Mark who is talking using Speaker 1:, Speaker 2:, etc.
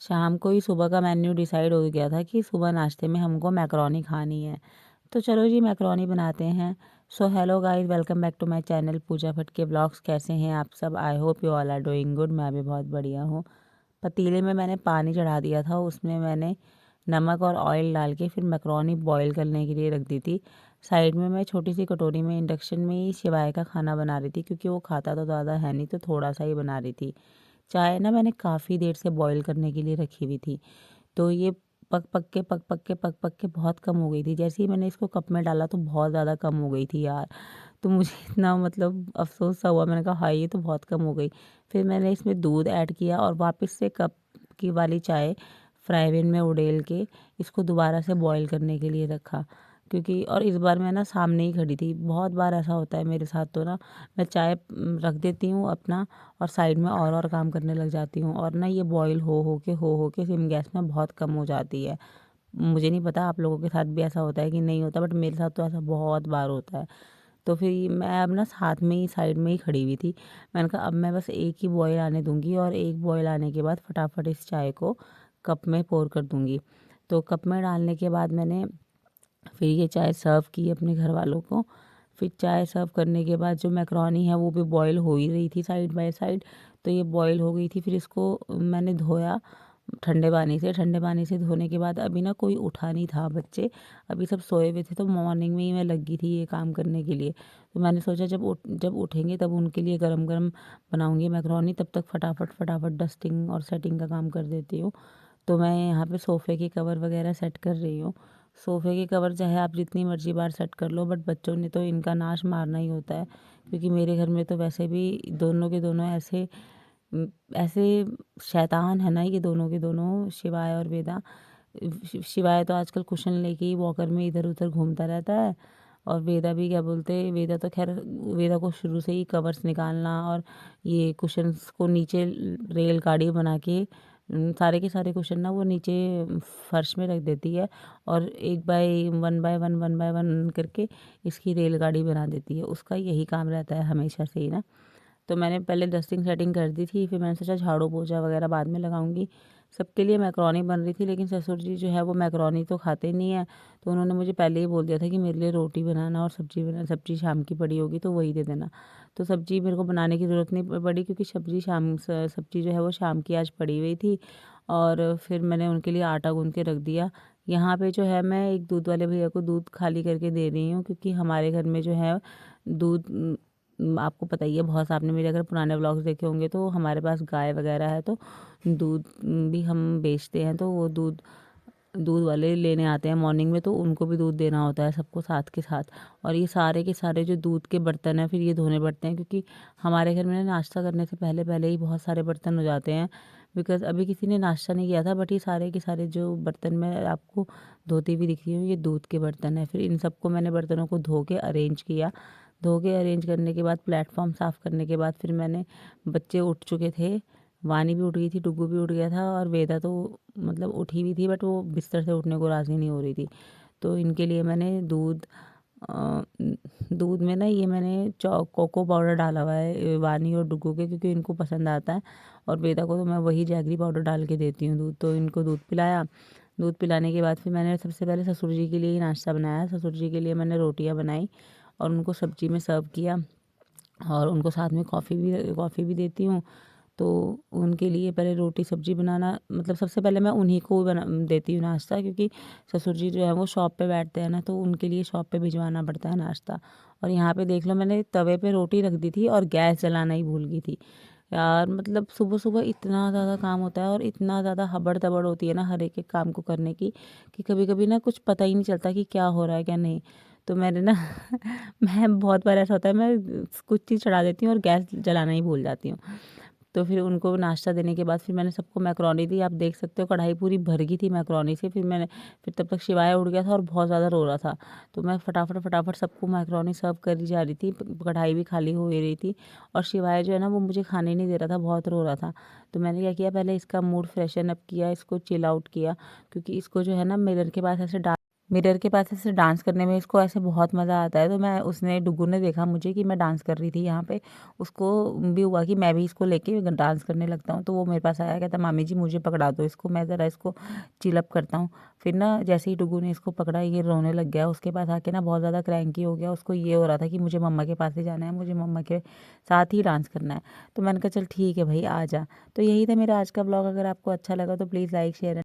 Speaker 1: शाम को ही सुबह का मेन्यू डिसाइड हो गया था कि सुबह नाश्ते में हमको मैक्रोनी खानी है। तो चलो जी मैक्रोनी बनाते हैं। So hello guys, welcome back to my channel Pooja Bhatt के ब्लॉग्स। कैसे हैं आप सब? I hope you all are doing good. मैं भी बहुत बढ़िया हूँ। पतीले में मैंने पानी चढ़ा दिया था, उसमें मैंने नमक और ऑयल डाल के फिर मैक्रोनी बॉईल करने के लिए रख दी थी। साइड में मैं छोटी सी कटोरी में इंडक्शन में ही शिवाय का खाना बना रही थी, क्योंकि वो खाता तो ज़्यादा है नहीं, तो थोड़ा सा ही बना रही थी। चाय ना मैंने काफ़ी देर से बॉईल करने के लिए रखी हुई थी, तो ये पक पक के बहुत कम हो गई थी। जैसे ही मैंने इसको कप में डाला तो बहुत ज़्यादा कम हो गई थी यार। तो मुझे इतना मतलब अफ़सोस सा हुआ, मैंने कहा हाय ये तो बहुत कम हो गई। फिर मैंने इसमें दूध ऐड किया और वापस से कप की वाली चाय फ्राई पैन में उड़ेल के इसको दोबारा से बॉईल करने के लिए रखा। क्योंकि और इस बार मैं ना सामने ही खड़ी थी। बहुत बार ऐसा होता है मेरे साथ, तो ना मैं चाय रख देती हूँ अपना और साइड में और काम करने लग जाती हूँ, और ना ये बॉईल हो के सिम गैस में बहुत कम हो जाती है। मुझे नहीं पता आप लोगों के साथ भी ऐसा होता है कि नहीं होता, बट मेरे साथ तो ऐसा बहुत बार होता है। तो फिर मैं अब ना साथ में ही साइड में ही खड़ी हुई थी। मैंने कहा अब मैं बस एक ही बॉयल आने दूंगी, और एक बॉयल आने के बाद फटाफट इस चाय को कप में पोर कर दूंगी। तो कप में डालने के बाद मैंने फिर ये चाय सर्व की अपने घर वालों को। फिर चाय सर्व करने के बाद जो मैक्रोनी है वो भी बॉईल हो ही रही थी साइड बाय साइड। तो ये बॉईल हो गई थी, फिर इसको मैंने धोया ठंडे पानी से। ठंडे पानी से धोने के बाद अभी ना कोई उठा नहीं था, बच्चे अभी सब सोए हुए थे, तो मॉर्निंग में ही मैं लगी थी ये काम करने के लिए। तो मैंने सोचा जब उठेंगे तब उनके लिए गरम गरम बनाऊंगी मैक्रोनी, तब तक फटाफट फटाफट डस्टिंग और सेटिंग का काम कर देती हूँ। तो मैं यहाँ पे सोफ़े के कवर वगैरह सेट कर रही हूँ। सोफ़े के कवर चाहे आप जितनी मर्जी बार सेट कर लो, बट बच्चों ने तो इनका नाश मारना ही होता है। क्योंकि मेरे घर में तो वैसे भी दोनों के दोनों ऐसे शैतान है ना, ये दोनों के दोनों, शिवाय और वेदा। शिवाय तो आजकल कुशन लेके ही वॉकर में इधर उधर घूमता रहता है। और वेदा भी क्या बोलते हैं, वेदा तो खैर, वेदा को शुरू से ही कवर्स निकालना और ये कुशन्स को नीचे रेल गाड़ी बना के सारे के सारे कुशन ना वो नीचे फर्श में रख देती है, और एक बाय वन बाय वन करके इसकी रेलगाड़ी बना देती है। उसका यही काम रहता है हमेशा से ही ना। तो मैंने पहले डस्टिंग सेटिंग कर दी थी, फिर मैंने सोचा झाड़ू पोछा वगैरह बाद में लगाऊंगी। सबके लिए मैक्रोनी बन रही थी, लेकिन ससुर जी जो है वो मैक्रोनी तो खाते नहीं है। तो उन्होंने मुझे पहले ही बोल दिया था कि मेरे लिए रोटी बनाना और सब्जी शाम की पड़ी होगी तो वही दे देना। तो सब्जी मेरे को बनाने की ज़रूरत नहीं पड़ी, क्योंकि सब्जी जो है वो शाम की आज पड़ी हुई थी। और फिर मैंने उनके लिए आटा गूँध के रख दिया। यहाँ पे जो है मैं एक दूध वाले भैया को दूध खाली करके दे रही हूँ, क्योंकि हमारे घर में जो है दूध आपको पता ही है, बहुत आपने मेरे अगर पुराने व्लॉग्स देखे होंगे तो हमारे पास गाय वगैरह है, तो दूध भी हम बेचते हैं। तो वो दूध दूध वाले लेने आते हैं मॉर्निंग में, तो उनको भी दूध देना होता है सबको साथ के साथ। और ये सारे के सारे जो दूध के बर्तन हैं फिर ये धोने पड़ते हैं, क्योंकि हमारे घर में ना नाश्ता करने से पहले पहले ही बहुत सारे बर्तन हो जाते हैं। बिकॉज़ अभी किसी ने नाश्ता नहीं किया था, बट ये सारे के सारे जो बर्तन मैं आपको धोती हुई दिख रही हूँ ये दूध के बर्तन है। फिर इन सबको मैंने बर्तनों को धो के अरेंज किया। धो के अरेंज करने के बाद प्लेटफॉर्म साफ़ करने के बाद फिर मैंने, बच्चे उठ चुके थे, वानी भी उठ गई थी, डुग्गू भी उठ गया था, और वेदा तो मतलब उठी भी थी, बट वो बिस्तर से उठने को राज़ी नहीं हो रही थी। तो इनके लिए मैंने अ, दूध में ना ये मैंने कोको पाउडर डाला हुआ है वानी और डुग्गू के, क्योंकि इनको पसंद आता है। और वेदा को तो मैं वही जैगरी पाउडर डाल के देती हूँ दूध। तो इनको दूध पिलाया। दूध पिलाने के बाद फिर मैंने सबसे पहले ससुर जी के लिए ही नाश्ता बनाया। ससुर जी के लिए मैंने रोटियां बनाई और उनको सब्जी में सर्व किया, और उनको साथ में कॉफ़ी भी देती हूँ। तो उनके लिए पहले रोटी सब्जी बनाना, मतलब सबसे पहले मैं उन्हीं को बना देती हूँ नाश्ता, क्योंकि ससुर जी जो है वो शॉप पे बैठते हैं ना, तो उनके लिए शॉप पे भिजवाना पड़ता है नाश्ता। और यहाँ पे देख लो, मैंने तवे पे रोटी रख दी थी और गैस जलाना ही भूल गई थी यार। मतलब सुबह सुबह इतना ज़्यादा काम होता है और इतना ज़्यादा हबड़ तबड़ होती है ना हर एक काम को करने की, कि कभी कभी ना कुछ पता ही नहीं चलता कि क्या हो रहा है क्या नहीं। तो मैंने ना मैं बहुत बार ऐसा होता है, मैं कुछ चीज़ चढ़ा देती हूँ और गैस जलाना ही भूल जाती हूँ। तो फिर उनको नाश्ता देने के बाद फिर मैंने सबको मैक्रोनी दी। आप देख सकते हो कढ़ाई पूरी भर गई थी मैक्रोनी से। फिर तब तक शिवाय उड़ गया था और बहुत ज़्यादा रो रहा था। तो मैं फटाफट फटाफट सबको मैक्रोनी सर्व करी जा रही थी, कढ़ाई भी खाली हो ही रही थी। और शिवाय जो है ना वो मुझे खाने नहीं दे रहा था, बहुत रो रहा था। तो मैंने क्या किया, पहले इसका मूड फ्रेशन अप किया, इसको चिल आउट किया, क्योंकि इसको जो है ना मिरर के पास ऐसे मिरर के पास ऐसे डांस करने में इसको ऐसे बहुत मज़ा आता है। तो मैं उसने डुगू ने देखा मुझे कि मैं डांस कर रही थी यहाँ पे, उसको भी हुआ कि मैं भी इसको लेके डांस करने लगता हूँ। तो वो मेरे पास आया, कहता मामी जी मुझे पकड़ा दो इसको, मैं ज़रा इसको चिल अप करता हूँ। फिर ना जैसे ही डुगू ने इसको पकड़ा, ये रोने लग गया। उसके पास आके ना बहुत ज़्यादा क्रैंकी हो गया। उसको ये हो रहा था कि मुझे मम्मा के पास ही जाना है, मुझे मम्मा के साथ ही डांस करना है। तो मैंने कहा चल ठीक है भाई आ जा। तो यही था मेरा आज का ब्लॉग। अगर आपको अच्छा लगा तो प्लीज़ लाइक शेयर